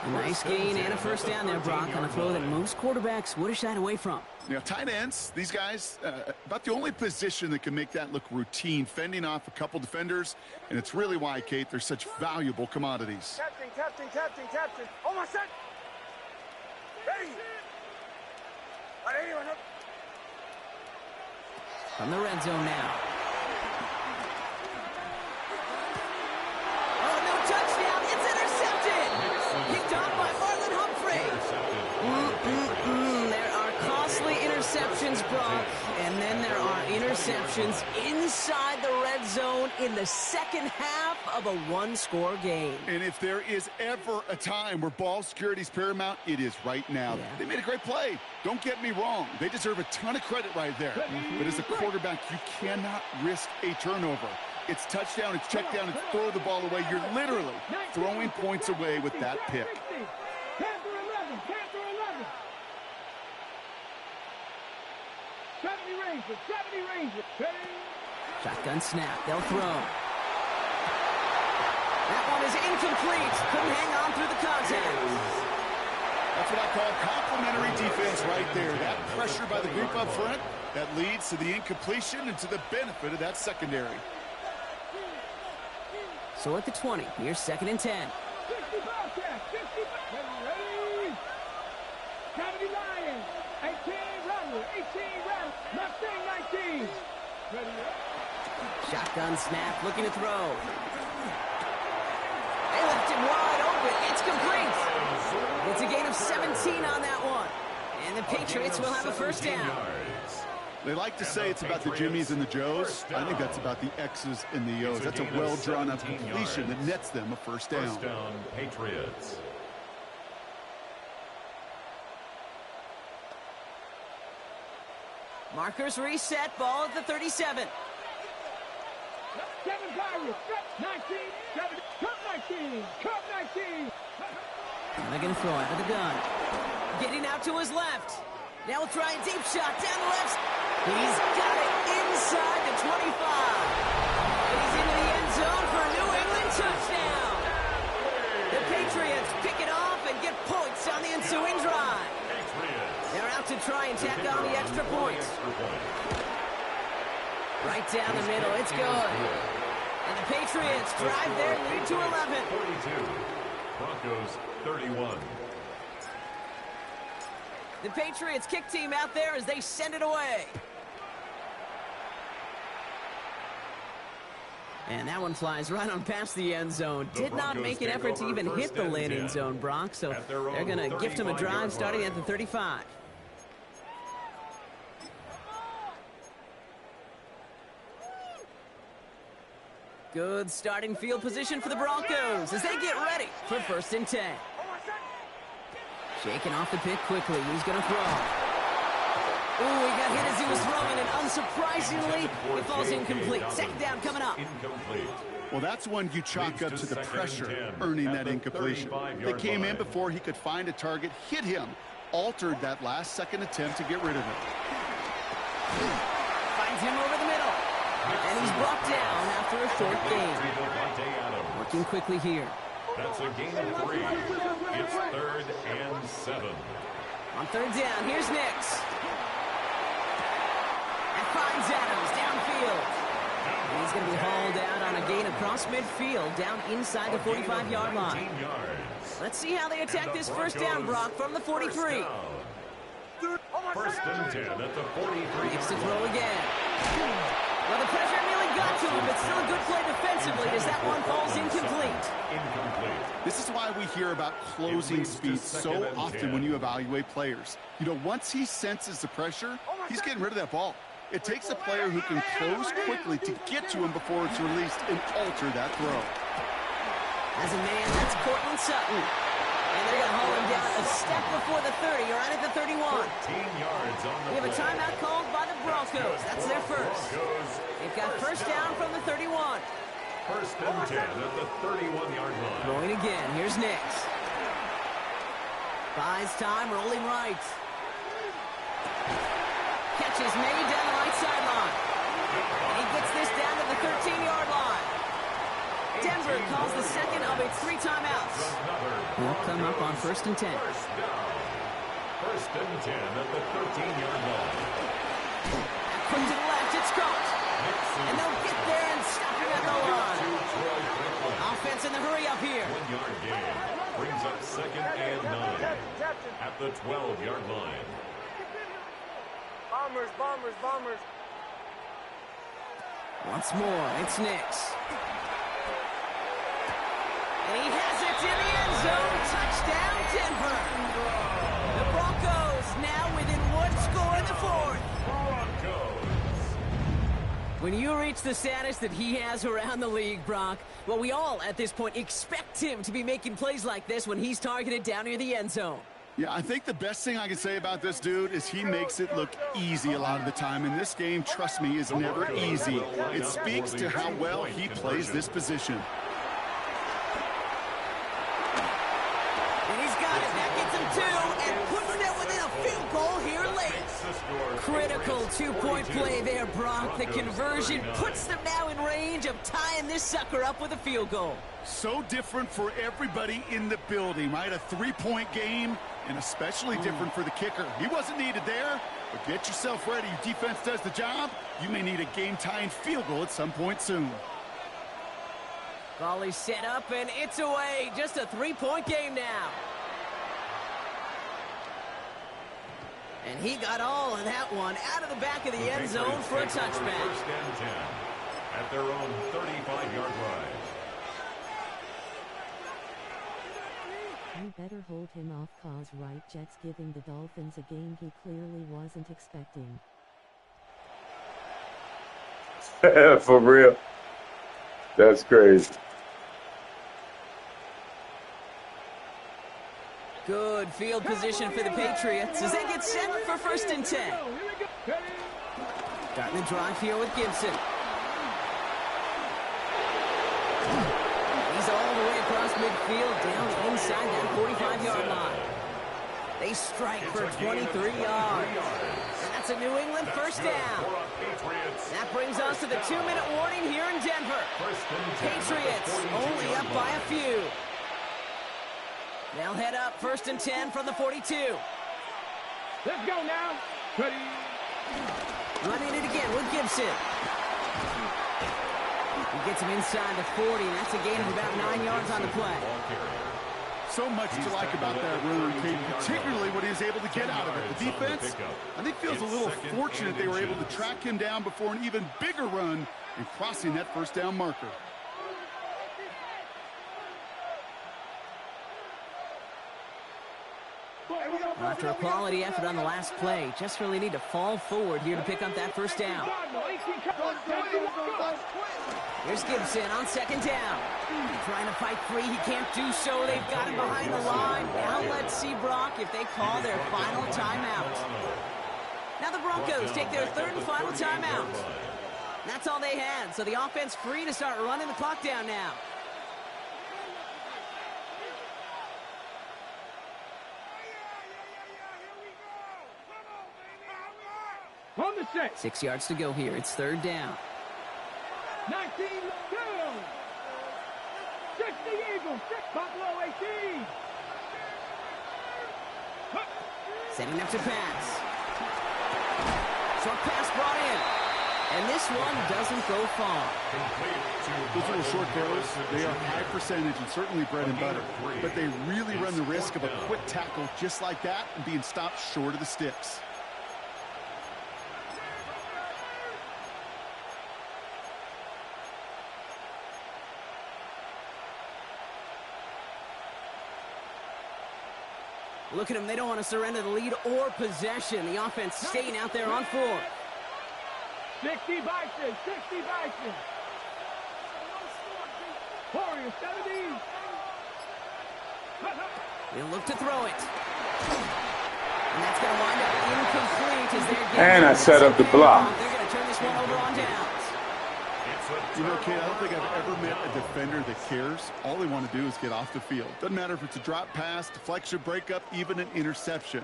A nice gain and a first down there, Brock, on a throw that most quarterbacks would have shied away from. Tight ends, these guys, about the only position that can make that look routine, fending off a couple defenders, and it's really why, Kate, they're such valuable commodities. Captain. Oh, my son! Ready! From the red zone now. Oh, no touchdown. It's intercepted. Picked off by Marlon Humphrey. There are costly interceptions, Brock. And then there are interceptions inside the red zone in the second half of a one-score game. And if there is ever a time where ball security is paramount, it is right now. Yeah. They made a great play. Don't get me wrong. They deserve a ton of credit right there. But as a quarterback, you cannot risk a turnover. It's touchdown, it's check down, it's throw the ball away. You're literally throwing points away with that pick. Panther 11. 70 Rangers. Shotgun snap. They'll throw. That one is incomplete. Couldn't hang on through the contact. That's what I call complimentary defense right there. That pressure by the group up front, that leads to the incompletion and to the benefit of that secondary. So at the 20, here's 2nd and 10. 60 Bobcats. 60. Ready. 70 Lions. 18 Rattle. Mustang 19. Ready. Shotgun snap, looking to throw. They left him wide open. It's complete. It's a gain of 17 on that one. And the Patriots will have a first down. They like to say it's about the Jimmies and the Joes. I think that's about the X's and the O's. That's a well-drawn-up completion that nets them a first down. First down, Patriots. Markers reset, ball at the 37. 7 Pirates. 19. 7. Cup 19. And they're going to throw out of the gun. Getting out to his left. Now we'll try a deep shot down the left. He's got it inside the 25. He's into the end zone for a New England touchdown. The Patriots pick it off and get points on the ensuing drive. They're out to try and tack on the extra point. Right down the middle. It's good. And the Patriots drive their lead to 11. 42. Broncos 31. The Patriots kick team out there as they send it away. And that one flies right on past the end zone. Did not make an effort to even hit the landing zone, Brock. So they're going to gift him a drive starting at the 35. Good starting field position for the Broncos as they get ready for 1st and 10. Shaking off the pick quickly. He's going to throw. Ooh, he got hit as he was throwing, and unsurprisingly, it falls incomplete. 2nd down coming up. Incomplete. Well, that's one you chalk up to the pressure, earning that incompletion. They came in before he could find a target, hit him, altered that last second attempt to get rid of it. Finds him over the middle. And he's brought down after a short gain. Working quickly here. That's a gain of 3. It's 3rd and 7. On 3rd down, here's Nix. And finds Adams downfield. And he's going to be hauled out on a gain across midfield, down inside the 45-yard line. Let's see how they attack this first down, Brock, from the 43. 1st and 10 at the 43. Nix to throw again. Well, the pressure nearly got to him, but still a good play defensively as that one falls incomplete. This is why we hear about closing speed so often when you evaluate players. You know, once he senses the pressure, he's getting rid of that ball. It takes a player who can close quickly to get to him before it's released and alter that throw. As a man, that's Cortland Sutton. And they're going to haul him down a step before the 30, right at the 31. 14 yards on the We have a timeout called by the Broncos. That's their first. They've got first down from the 31. 1st and 10 at the 31-yard line. Throwing again. Here's Nix. Buys time, rolling right. Catch is made down the right sideline. And he gets this down to the 13-yard line. Denver Denver calls the second of its 3 timeouts. They'll come up on 1st and 10. First and 10 at the 13-yard line. Quick to the left, it's caught. And they'll get there and stop him at the line. Offense in the hurry up here. 1-yard gain brings up 2nd and 9 at the 12-yard line. Bombers, bombers, bombers. Once more, it's Nix. And he has it in the end zone. Touchdown, Denver. The Broncos now within 1 score in the 4th. When you reach the status that he has around the league, Brock, well, we all at this point expect him to be making plays like this when he's targeted down near the end zone. Yeah, I think the best thing I can say about this dude is he makes it look easy a lot of the time. And this game, trust me, is never easy. It speaks to how well he plays this position. And he's got it. That gets him 2 and puts them within a field goal here late. Critical 2-point play there, Brock. The conversion puts them now in range of tying this sucker up with a field goal. So different for everybody in the building, right? A 3-point game, and especially different for the kicker. He wasn't needed there, but get yourself ready. Your defense does the job. You may need a game-tying field goal at some point soon. Volley set up, and it's away. Just a 3-point game now. And he got all of that one out of the back of the end zone for a touchback. 1st and 10 at their own 35-yard line. You better hold him off, cause right Jets giving the Dolphins a game he clearly wasn't expecting. For real. That's crazy. Good field position for the Patriots as they get set for 1st and 10. Starting the drive here with Gibson. He's all the way across midfield, down inside that 45-yard line. They strike for 23 yards. And that's a New England 1st down. That brings us to the 2-minute warning here in Denver. Patriots only up by a few. They'll head up 1st and 10 from the 42. Let's go now. Ready. Running it again with Gibson. He gets him inside the 40. That's a gain of about 9 yards on the play. So much to like about that run, particularly what he was able to get out of it. The defense, I think, feels a little fortunate they were able to track him down before an even bigger run and crossing that 1st down marker. After a quality effort on the last play, just really need to fall forward here to pick up that 1st down. Here's Gibson on 2nd down. Trying to fight free. He can't do so. They've got him behind the line. Now let's see, Brock, if they call their final timeout. Now the Broncos take their 3rd and final timeout. That's all they had, so the offense free to start running the clock down now. On the set. 6 yards to go here. It's 3rd down. 19, 2. 60 Eagles, 6 Buffalo 18. Setting up to pass. Short pass brought in. And this one doesn't go far. Those little short throws, they are high percentage and certainly bread and butter. But they really run the risk of a quick tackle just like that and being stopped short of the sticks. Look at them. They don't want to surrender the lead or possession. The offense staying out there on 4th. 60 Bison, 60 Bison. Warriors 70. They'll look to throw it. And that's going to wind up incomplete as they're getting... And I set up the block. They're going to turn this one over on downs. You know, kid, I don't think I've ever met a defender that cares. All they want to do is get off the field. Doesn't matter if it's a drop pass, deflection, breakup, even an interception.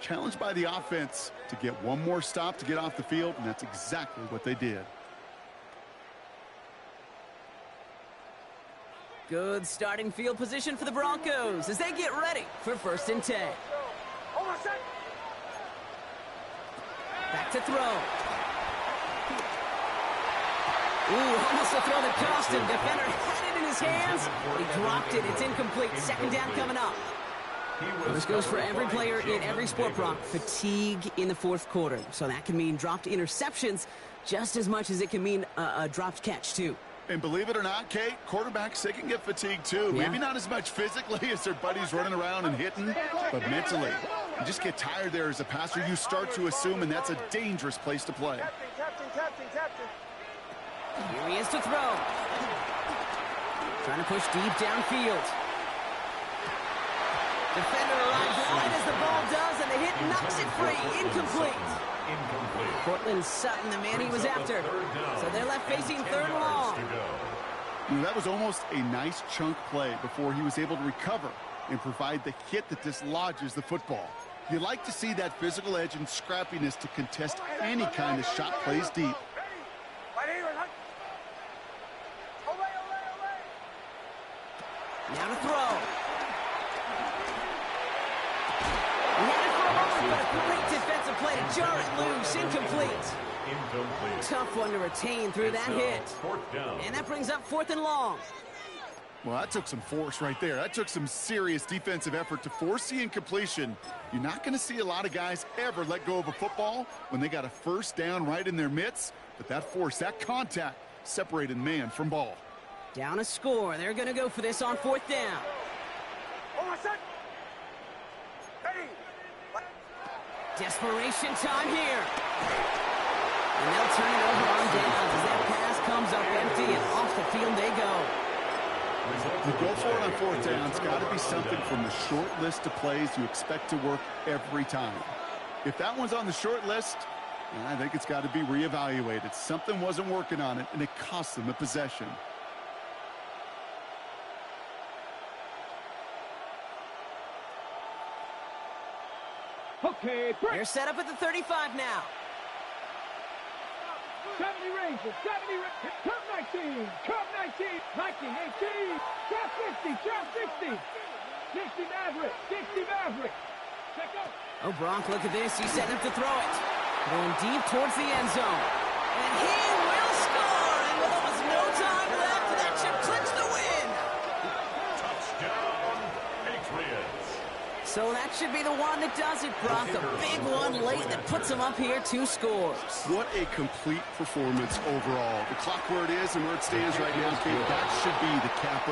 Challenged by the offense to get one more stop to get off the field, and that's exactly what they did. Good starting field position for the Broncos as they get ready for 1st and 10. Back to throw. Ooh, almost a throw that cost him. Defender had it in his hands. He dropped it. It's incomplete. 2nd down coming up. Well, this goes for every player in every sport, Brock. Fatigue in the 4th quarter. So that can mean dropped interceptions just as much as it can mean a dropped catch, too. And believe it or not, Kate, quarterbacks, they can get fatigued too. Yeah. Maybe not as much physically as their buddies running around and hitting, but mentally. You just get tired there as a passer. You start to assume, and that's a dangerous place to play. Captain. Here he is to throw. Trying to push deep downfield. Defender arrives right as the ball does, and the hit knocks it free. Incomplete. Cortland Sutton, the man he was after. So they're left facing 3rd and long. You know, that was almost a nice chunk play before he was able to recover and provide the hit that dislodges the football. You like to see that physical edge and scrappiness to contest any kind of shot plays deep. Now to throw. He had it for a moment, but a great defensive play to jar it loose. Incomplete. Tough one to retain through that hit. And that brings up 4th and long. Well, that took some force right there. That took some serious defensive effort to force the incompletion. You're not going to see a lot of guys ever let go of a football when they got a 1st down right in their midst. But that force, that contact, separated man from ball. Down a score. They're going to go for this on 4th down. Desperation time here. And they'll turn it over on downs as that pass comes up empty and off the field they go. To go for it on 4th down, it's got to be something from the short list of plays you expect to work every time. If that one's on the short list, I think it's got to be reevaluated. Something wasn't working on it, and it cost them a possession. Okay, They're set up at the 35 now. 70 Rangers, 70 Rangers, Curve 19, 18, Trap 60, 60 Maverick, check out. Oh, Bronk, look at this. He's setting up to throw it. Going deep towards the end zone. And he will score! And with almost no time left, that should clinch the win! Touchdown, Patriots. So that should be the one that does it, Brock. A big one late that puts him up here 2 scores. What a complete performance overall. The clock where it is and where it stands right now, Kate, that should be the capper.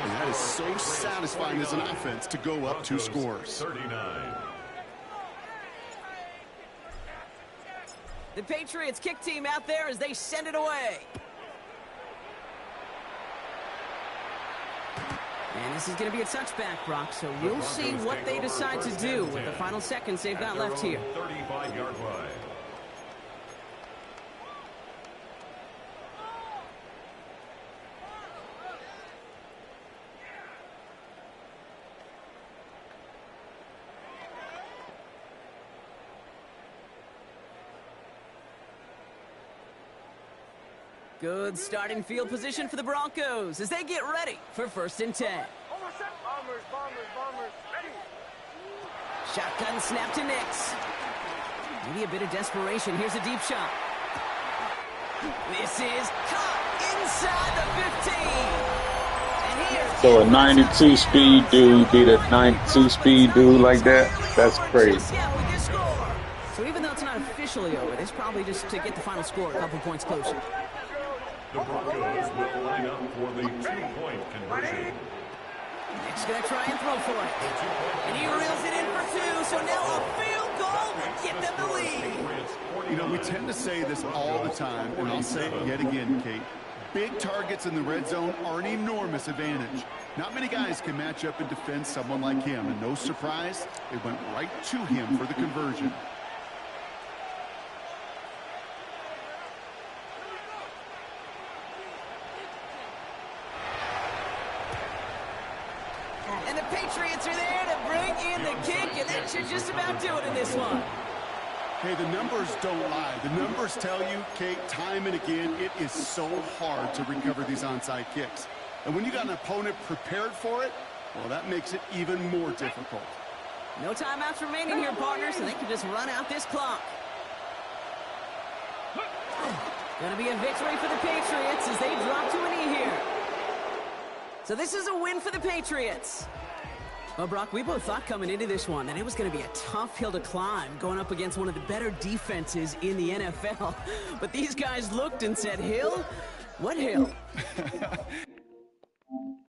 And that is so satisfying as an offense to go up 2 scores. 39. The Patriots kick team out there as they send it away. And this is going to be a touchback, Brock, so we'll see what they decide to do with the final seconds they've got left here. 35-yard line. Good starting field position for the Broncos as they get ready for 1st and 10. Bombers, ready. Shotgun snap to Nix. Maybe a bit of desperation. Here's a deep shot. This is caught inside the 15. And here's So a 92 speed dude beat a 92 speed dude like that? That's crazy. So even though it's not officially over, it's probably just to get the final score a couple points closer. The Broncos will line up for the 2-point conversion. Nick's going to try and throw for it. And he reels it in for 2, so now a field goal will get them the lead. You know, we tend to say this all the time, and I'll say it yet again, Kate. Big targets in the red zone are an enormous advantage. Not many guys can match up and defend someone like him, and no surprise, they went right to him for the conversion. And the Patriots are there to bring in the kick, and that should just about do it in this one. Hey, the numbers don't lie. The numbers tell you, Kate, time and again, it is so hard to recover these onside kicks. And when you got an opponent prepared for it, well, that makes it even more difficult. No timeouts remaining here, partners, so they can just run out this clock. Gonna be a victory for the Patriots as they drop to a knee here. So this is a win for the Patriots. Well, Brock, we both thought coming into this one that it was going to be a tough hill to climb going up against one of the better defenses in the NFL. But these guys looked and said, Hill? What hill?